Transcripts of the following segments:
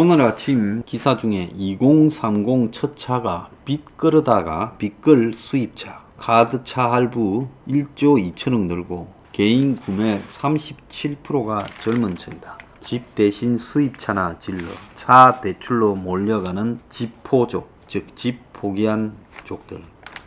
오늘 아침 기사 중에 2030 첫 차가 빚끌 수입차, 카드차 할부 1조 2천억 늘고 개인 구매 37%가 젊은 층이다. 집 대신 수입차나 질러 차 대출로 몰려가는 집포족, 즉 집 포기한 족들.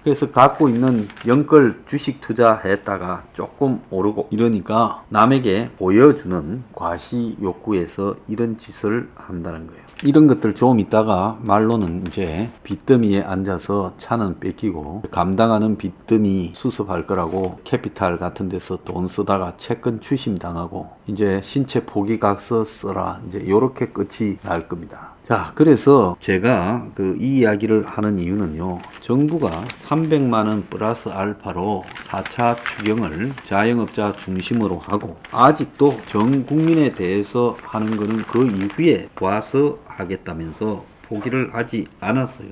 그래서 갖고 있는 연끌 주식 투자했다가 조금 오르고 이러니까 남에게 보여주는 과시 욕구에서 이런 짓을 한다는 거예요. 이런 것들 좀 있다가 말로는 이제 빚더미에 앉아서 차는 뺏기고 감당하는 빚더미 수습할 거라고 캐피탈 같은 데서 돈 쓰다가 채권 추심 당하고 이제 신체 포기각서 써라, 이제 요렇게 끝이 날 겁니다. 자, 그래서 제가 이 이야기를 하는 이유는요, 정부가 300만원 플러스 알파로 4차 추경을 자영업자 중심으로 하고 아직도 전 국민에 대해서 하는 거는 그 이후에 와서 하겠다면서 포기를 하지 않았어요.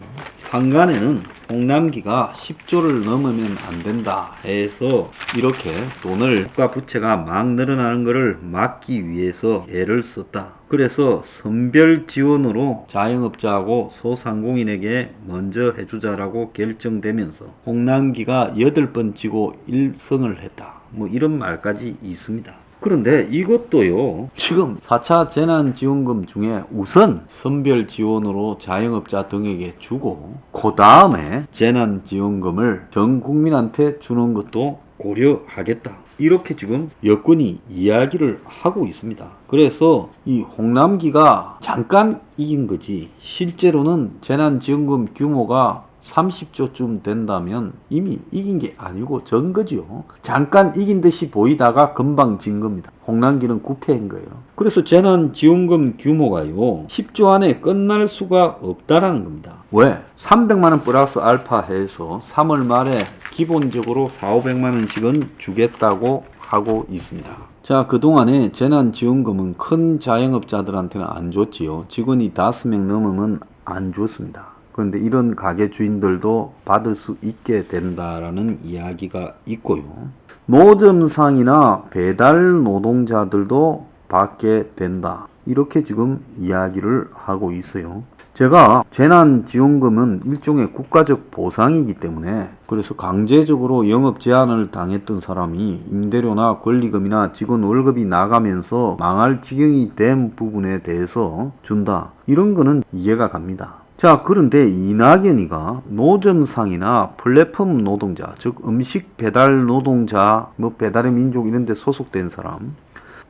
한간에는 홍남기가 10조를 넘으면 안 된다 해서 이렇게 돈을 국가 부채가 막 늘어나는 것을 막기 위해서 애를 썼다. 그래서 선별 지원으로 자영업자하고 소상공인에게 먼저 해주자라고 결정되면서 홍남기가 8번 지고 1승을 했다. 뭐 이런 말까지 있습니다. 그런데 이것도요, 지금 4차 재난지원금 중에 우선 선별 지원으로 자영업자 등에게 주고 그 다음에 재난지원금을 전 국민한테 주는 것도 고려하겠다, 이렇게 지금 여권이 이야기를 하고 있습니다. 그래서 이 홍남기가 잠깐 이긴 거지 실제로는 재난지원금 규모가 30조쯤 된다면 이미 이긴 게 아니고 전 거죠. 잠깐 이긴 듯이 보이다가 금방 진 겁니다. 홍남기는 9패인 거예요. 그래서 재난지원금 규모가요 10조 안에 끝날 수가 없다라는 겁니다. 왜? 300만원 플러스 알파 해서 3월 말에 기본적으로 4,500만원씩은 주겠다고 하고 있습니다. 자, 그동안에 재난지원금은 큰 자영업자들한테는 안 줬지요. 직원이 5명 넘으면 안 줬습니다. 그런데 이런 가게 주인들도 받을 수 있게 된다라는 이야기가 있고요. 노점상이나 배달 노동자들도 받게 된다, 이렇게 지금 이야기를 하고 있어요. 제가 재난지원금은 일종의 국가적 보상이기 때문에 그래서 강제적으로 영업 제한을 당했던 사람이 임대료나 권리금이나 직원 월급이 나가면서 망할 지경이 된 부분에 대해서 준다, 이런 거는 이해가 갑니다. 자, 그런데 이낙연이가 노점상이나 플랫폼 노동자, 즉 음식 배달 노동자, 배달의 민족 이런 데 소속된 사람,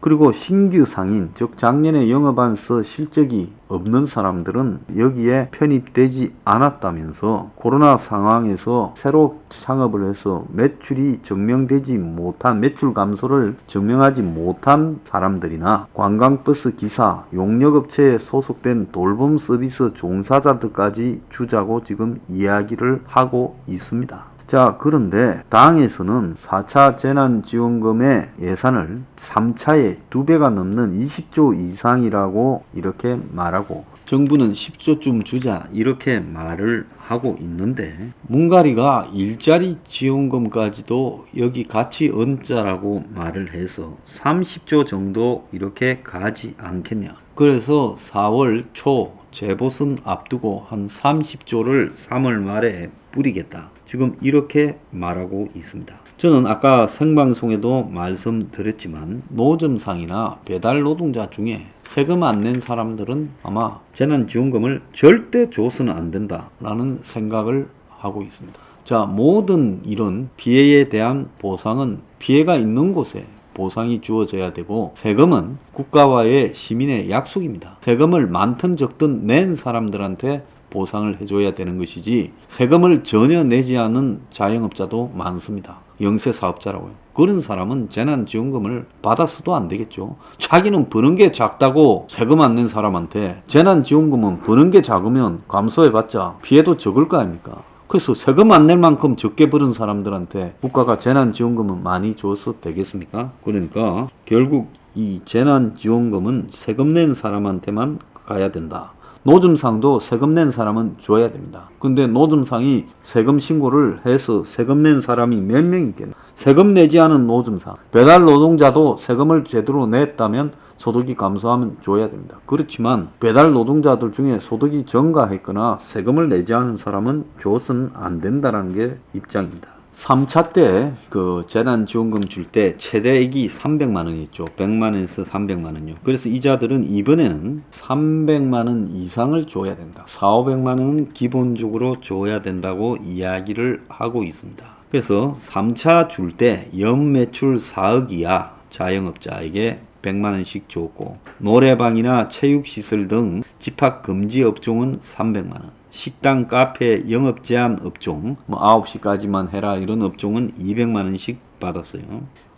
그리고 신규 상인, 즉 작년에 영업안서 실적이 없는 사람들은 여기에 편입되지 않았다면서 코로나 상황에서 새로 창업을 해서 매출이 증명되지 못한, 매출 감소를 증명하지 못한 사람들이나 관광버스 기사, 용역업체에 소속된 돌봄 서비스 종사자들까지 주자고 지금 이야기를 하고 있습니다. 자, 그런데 당에서는 4차 재난지원금의 예산을 3차에 2배가 넘는 20조 이상이라고 이렇게 말하고 정부는 10조쯤 주자 이렇게 말을 하고 있는데 문가리가 일자리 지원금까지도 여기 같이 얹자라고 말을 해서 30조 정도 이렇게 가지 않겠냐. 그래서 4월 초 재보선 앞두고 한 30조를 3월 말에 뿌리겠다, 지금 이렇게 말하고 있습니다. 저는 아까 생방송에도 말씀드렸지만 노점상이나 배달 노동자 중에 세금 안 낸 사람들은 아마 재난지원금을 절대 줘서는 안 된다라는 생각을 하고 있습니다. 자, 모든 이런 피해에 대한 보상은 피해가 있는 곳에 보상이 주어져야 되고 세금은 국가와의 시민의 약속입니다. 세금을 많든 적든 낸 사람들한테 보상을 해줘야 되는 것이지 세금을 전혀 내지 않은 자영업자도 많습니다. 영세사업자라고요. 그런 사람은 재난지원금을 받았어도 안 되겠죠. 자기는 버는 게 작다고 세금 안 낸 사람한테 재난지원금은 버는 게 작으면 감소해봤자 피해도 적을 거 아닙니까? 그래서 세금 안 낼 만큼 적게 벌은 사람들한테 국가가 재난지원금은 많이 줬어 되겠습니까? 그러니까 결국 이 재난지원금은 세금 낸 사람한테만 가야 된다. 노점상도 세금 낸 사람은 줘야 됩니다. 근데 노점상이 세금 신고를 해서 세금 낸 사람이 몇 명 있겠나? 세금 내지 않은 노점상, 배달 노동자도 세금을 제대로 냈다면 소득이 감소하면 줘야 됩니다. 그렇지만 배달 노동자들 중에 소득이 증가했거나 세금을 내지 않은 사람은 줘서는 안 된다는 게 입장입니다. 3차 때 그 재난지원금 줄 때 최대액이 300만 원이었죠. 100만 원에서 300만 원이요. 그래서 이자들은 이번에는 300만 원 이상을 줘야 된다. 400~500만 원은 기본적으로 줘야 된다고 이야기를 하고 있습니다. 그래서 3차 줄 때 연매출 4억 이하 자영업자에게 100만 원씩 줬고, 노래방이나 체육시설 등 집합금지 업종은 300만 원, 식당, 카페, 영업 제한 업종, 9시까지만 해라 이런 업종은 200만 원씩 받았어요.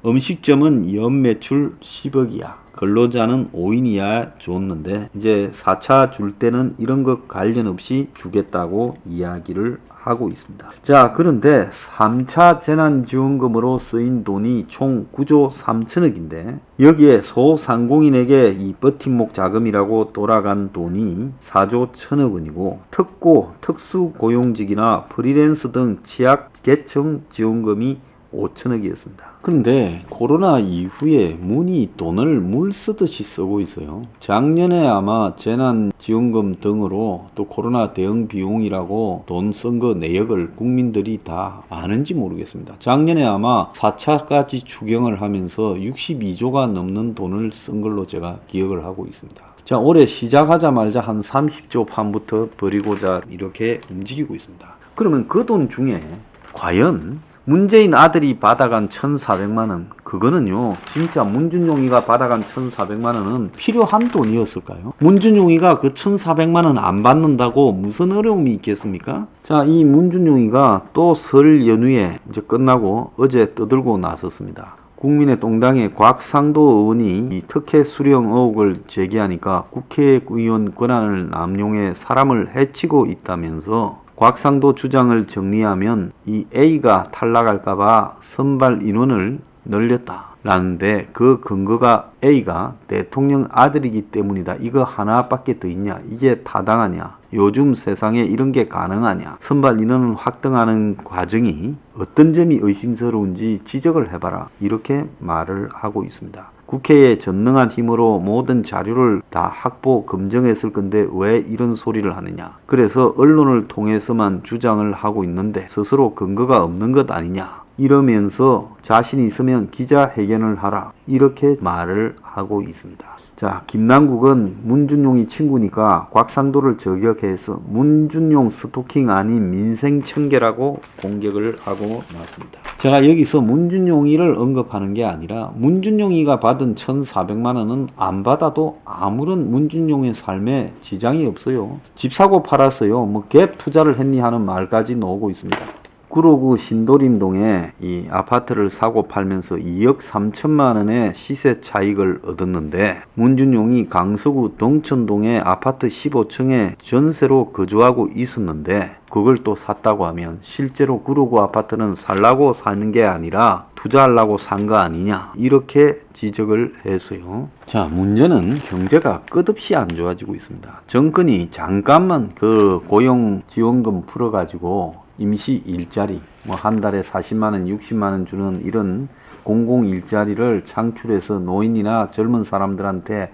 음식점은 연매출 10억 이하, 근로자는 5인 이하 줬는데 이제 4차 줄 때는 이런 것 관련 없이 주겠다고 이야기를 하고 있습니다. 자, 그런데 3차 재난지원금으로 쓰인 돈이 총 9조 3천억인데 여기에 소상공인에게 이 버팀목 자금이라고 돌아간 돈이 4조 1천억 원이고, 특고, 특수고용직이나 프리랜서 등 취약계층 지원금이 5천억이었습니다. 그런데 코로나 이후에 문이 돈을 물 쓰듯이 쓰고 있어요. 작년에 아마 재난지원금 등으로 또 코로나 대응 비용이라고 돈 쓴 거 내역을 국민들이 다 아는지 모르겠습니다. 작년에 아마 4차까지 추경을 하면서 62조가 넘는 돈을 쓴 걸로 제가 기억을 하고 있습니다. 자, 올해 시작하자마자 한 30조 판부터 버리고자 이렇게 움직이고 있습니다. 그러면 그 돈 중에 과연 문재인 아들이 받아간 1,400만 원, 그거는요, 진짜 문준용이가 받아간 1,400만 원은 필요한 돈이었을까요? 문준용이가 그 1,400만 원 안 받는다고 무슨 어려움이 있겠습니까? 자, 이 문준용이가 또 설 연휴에 이제 끝나고 어제 떠들고 나섰습니다. 국민의 동당의 곽상도 의원이 이 특혜 수령 의혹을 제기하니까 국회의원 권한을 남용해 사람을 해치고 있다면서 곽상도 주장을 정리하면 이 A가 탈락할까봐 선발 인원을 늘렸다라는데 그 근거가 A가 대통령 아들이기 때문이다. 이거 하나밖에 더 있냐? 이게 타당하냐? 요즘 세상에 이런 게 가능하냐? 선발 인원을 확대하는 과정이 어떤 점이 의심스러운지 지적을 해봐라. 이렇게 말을 하고 있습니다. 국회의 전능한 힘으로 모든 자료를 다 확보, 검증했을 건데 왜 이런 소리를 하느냐. 그래서 언론을 통해서만 주장을 하고 있는데 스스로 근거가 없는 것 아니냐. 이러면서 자신이 있으면 기자회견을 하라. 이렇게 말을 하고 있습니다. 자, 김남국은 문준용이 친구니까 곽상도를 저격해서 문준용 스토킹 아닌 민생청계라고 공격을 하고 났습니다. 제가 여기서 문준용이를 언급하는 게 아니라 문준용이가 받은 1,400만 원은 안 받아도 아무런 문준용의 삶에 지장이 없어요. 집 사고 팔았어요. 뭐 갭 투자를 했니 하는 말까지 나오고 있습니다. 구로구 신도림동에 이 아파트를 사고 팔면서 2억 3천만 원의 시세 차익을 얻었는데 문준용이 강서구 동천동에 아파트 15층에 전세로 거주하고 있었는데 그걸 또 샀다고 하면 실제로 구로구 아파트는 살라고 사는 게 아니라 투자하려고 산 거 아니냐, 이렇게 지적을 했어요. 자, 문제는 경제가 끝없이 안 좋아지고 있습니다. 정권이 잠깐만 그 고용지원금 풀어가지고 임시 일자리, 뭐 한 달에 40만 원, 60만 원 주는 이런 공공 일자리를 창출해서 노인이나 젊은 사람들한테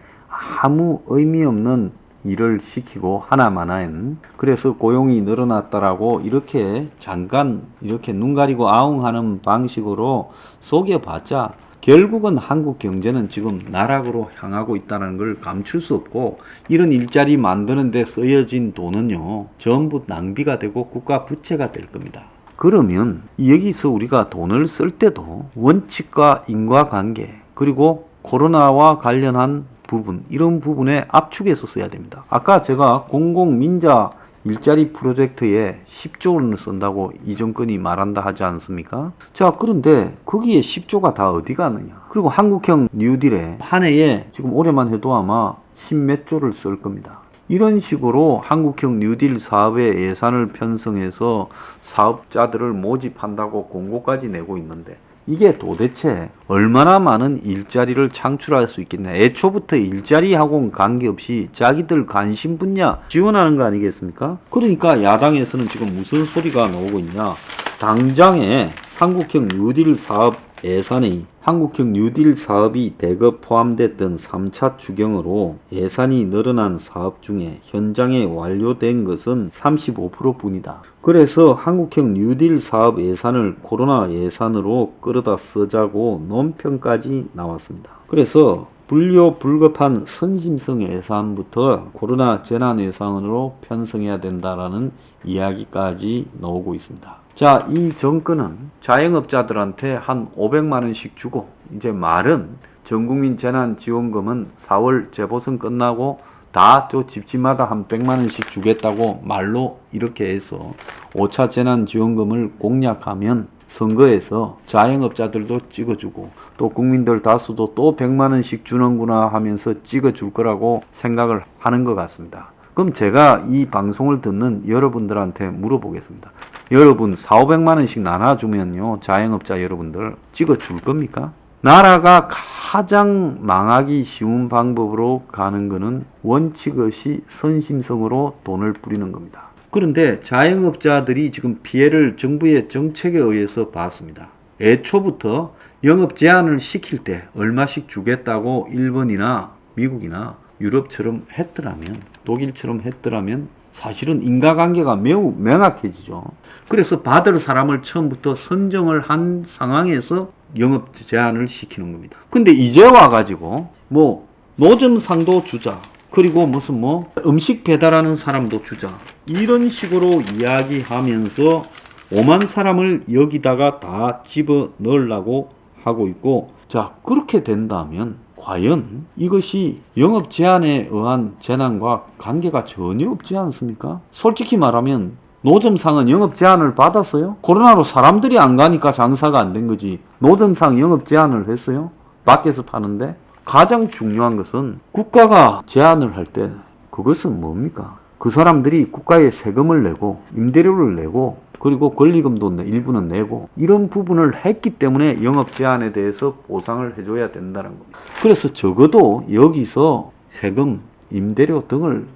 아무 의미 없는 일을 시키고 하나마나엔 그래서 고용이 늘어났다라고 이렇게 잠깐 이렇게 눈 가리고 아웅하는 방식으로 속여봤자 결국은 한국 경제는 지금 나락으로 향하고 있다는 걸 감출 수 없고, 이런 일자리 만드는 데 쓰여진 돈은요 전부 낭비가 되고 국가 부채가 될 겁니다. 그러면 여기서 우리가 돈을 쓸 때도 원칙과 인과관계, 그리고 코로나와 관련한 부분, 이런 부분에 압축해서 써야 됩니다. 아까 제가 공공민자 일자리 프로젝트에 10조 원을 쓴다고 이 정권이 말한다 하지 않습니까? 자, 그런데 거기에 10조가 다 어디 가느냐? 그리고 한국형 뉴딜에 한 해에 지금 올해만 해도 아마 10몇 조를 쓸 겁니다. 이런 식으로 한국형 뉴딜 사업에 예산을 편성해서 사업자들을 모집한다고 공고까지 내고 있는데 이게 도대체 얼마나 많은 일자리를 창출할 수 있겠냐. 애초부터 일자리하고는 관계없이 자기들 관심 분야 지원하는 거 아니겠습니까? 그러니까 야당에서는 지금 무슨 소리가 나오고 있냐. 당장에 한국형 뉴딜 사업 예산의 한국형 뉴딜 사업이 대거 포함됐던 3차 추경으로 예산이 늘어난 사업 중에 현장에 완료된 것은 35%뿐이다. 그래서 한국형 뉴딜 사업 예산을 코로나 예산으로 끌어다 쓰자고 논평까지 나왔습니다. 그래서 불효불급한 선심성 예산부터 코로나 재난 예산으로 편성해야 된다라는 이야기까지 나오고 있습니다. 자, 이 정권은 자영업자들한테 한 500만원씩 주고, 이제 말은 전국민 재난지원금은 4월 재보선 끝나고 다 또 집집마다 한 100만원씩 주겠다고 말로 이렇게 해서 5차 재난지원금을 공약하면 선거에서 자영업자들도 찍어주고 또 국민들 다수도 또 100만원씩 주는구나 하면서 찍어줄 거라고 생각을 하는 것 같습니다. 그럼 제가 이 방송을 듣는 여러분들한테 물어보겠습니다. 여러분 4,500만원씩 나눠주면요, 자영업자 여러분들 찍어줄 겁니까? 나라가 가장 망하기 쉬운 방법으로 가는 것은 원칙 없이 선심성으로 돈을 뿌리는 겁니다. 그런데 자영업자들이 지금 피해를 정부의 정책에 의해서 봤습니다. 애초부터 영업 제한을 시킬 때 얼마씩 주겠다고 일본이나 미국이나 유럽처럼 했더라면, 독일처럼 했더라면 사실은 인과관계가 매우 명확해지죠. 그래서 받을 사람을 처음부터 선정을 한 상황에서 영업 제한을 시키는 겁니다. 근데 이제 와가지고 뭐 노점상도 주자, 그리고 무슨 뭐 음식 배달하는 사람도 주자, 이런 식으로 이야기하면서 5만 사람을 여기다가 다 집어 넣으려고 하고 있고, 자, 그렇게 된다면 과연 이것이 영업 제한에 의한 재난과 관계가 전혀 없지 않습니까? 솔직히 말하면 노점상은 영업 제한을 받았어요? 코로나로 사람들이 안 가니까 장사가 안 된 거지. 노점상 영업 제한을 했어요? 밖에서 파는데? 가장 중요한 것은 국가가 제한을 할 때 그것은 뭡니까? 그 사람들이 국가에 세금을 내고 임대료를 내고 그리고 권리금도 일부는 내고 이런 부분을 했기 때문에 영업 제한에 대해서 보상을 해줘야 된다는 겁니다. 그래서 적어도 여기서 세금, 임대료 등을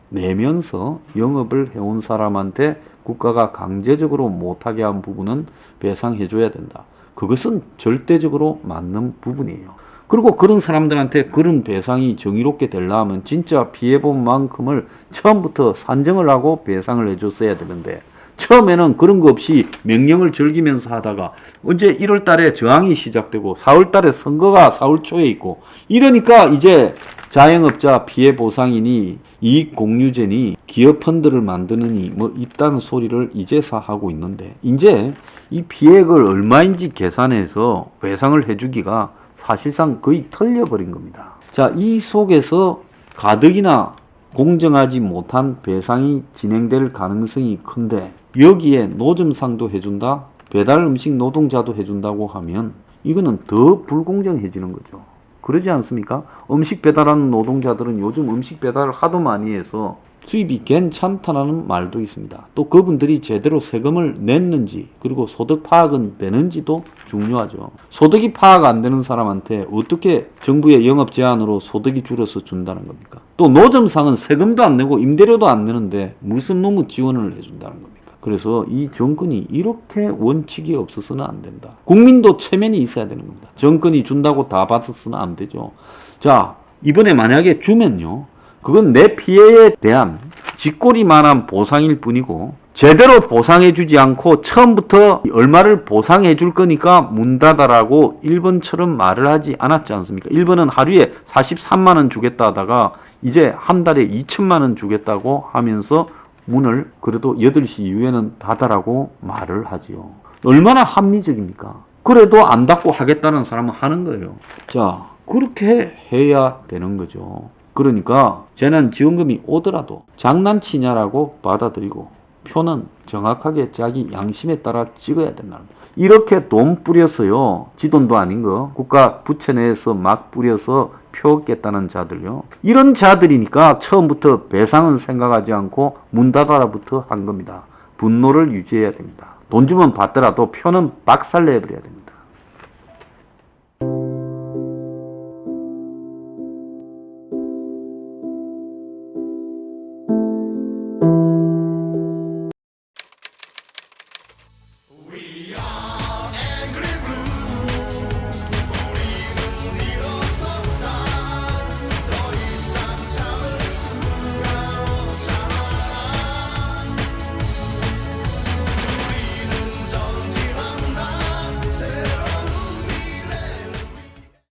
내면서 영업을 해온 사람한테 국가가 강제적으로 못하게 한 부분은 배상해줘야 된다. 그것은 절대적으로 맞는 부분이에요. 그리고 그런 사람들한테 그런 배상이 정의롭게 되려면 진짜 피해본 만큼을 처음부터 산정을 하고 배상을 해줬어야 되는데, 처음에는 그런 거 없이 명령을 즐기면서 하다가 언제 1월 달에 저항이 시작되고 4월 달에 선거가 4월 초에 있고 이러니까 이제 자영업자 피해 보상이니 이익 공유제니 기업 펀드를 만드느니 뭐 있다는 소리를 이제서 하고 있는데, 이제 이 피해액을 얼마인지 계산해서 배상을 해주기가 사실상 거의 털려버린 겁니다. 자, 이 속에서 가덕이나 공정하지 못한 배상이 진행될 가능성이 큰데, 여기에 노점상도 해준다, 배달 음식 노동자도 해준다고 하면 이거는 더 불공정해지는 거죠. 그러지 않습니까? 음식 배달하는 노동자들은 요즘 음식 배달을 하도 많이 해서 수입이 괜찮다는 말도 있습니다. 또 그분들이 제대로 세금을 냈는지, 그리고 소득 파악은 되는지도 중요하죠. 소득이 파악 안 되는 사람한테 어떻게 정부의 영업 제한으로 소득이 줄어서 준다는 겁니까? 또 노점상은 세금도 안 내고 임대료도 안 내는데 무슨 놈의 지원을 해준다는 겁니까? 그래서 이 정권이 이렇게 원칙이 없어서는 안 된다. 국민도 체면이 있어야 되는 겁니다. 정권이 준다고 다 받았으면 안 되죠. 자, 이번에 만약에 주면요, 그건 내 피해에 대한 쥐꼬리만한 보상일 뿐이고, 제대로 보상해주지 않고 처음부터 얼마를 보상해줄 거니까 문 닫아라고 일본처럼 말을 하지 않았지 않습니까? 일본은 하루에 43만원 주겠다 하다가 이제 한 달에 2천만원 주겠다고 하면서 문을 그래도 8시 이후에는 닫아라고 말을 하지요. 얼마나 합리적입니까? 그래도 안 닫고 하겠다는 사람은 하는 거예요. 자, 그렇게 해야 되는 거죠. 그러니까 재난지원금이 오더라도 장난치냐라고 받아들이고 표는 정확하게 자기 양심에 따라 찍어야 된다는 거예요. 이렇게 돈 뿌려서요, 지 돈도 아닌 거 국가 부채 내에서 막 뿌려서 표 깼다는 자들요, 이런 자들이니까 처음부터 배상은 생각하지 않고 문 닫아라부터 한 겁니다. 분노를 유지해야 됩니다. 돈 주면 받더라도 표는 박살내버려야 됩니다.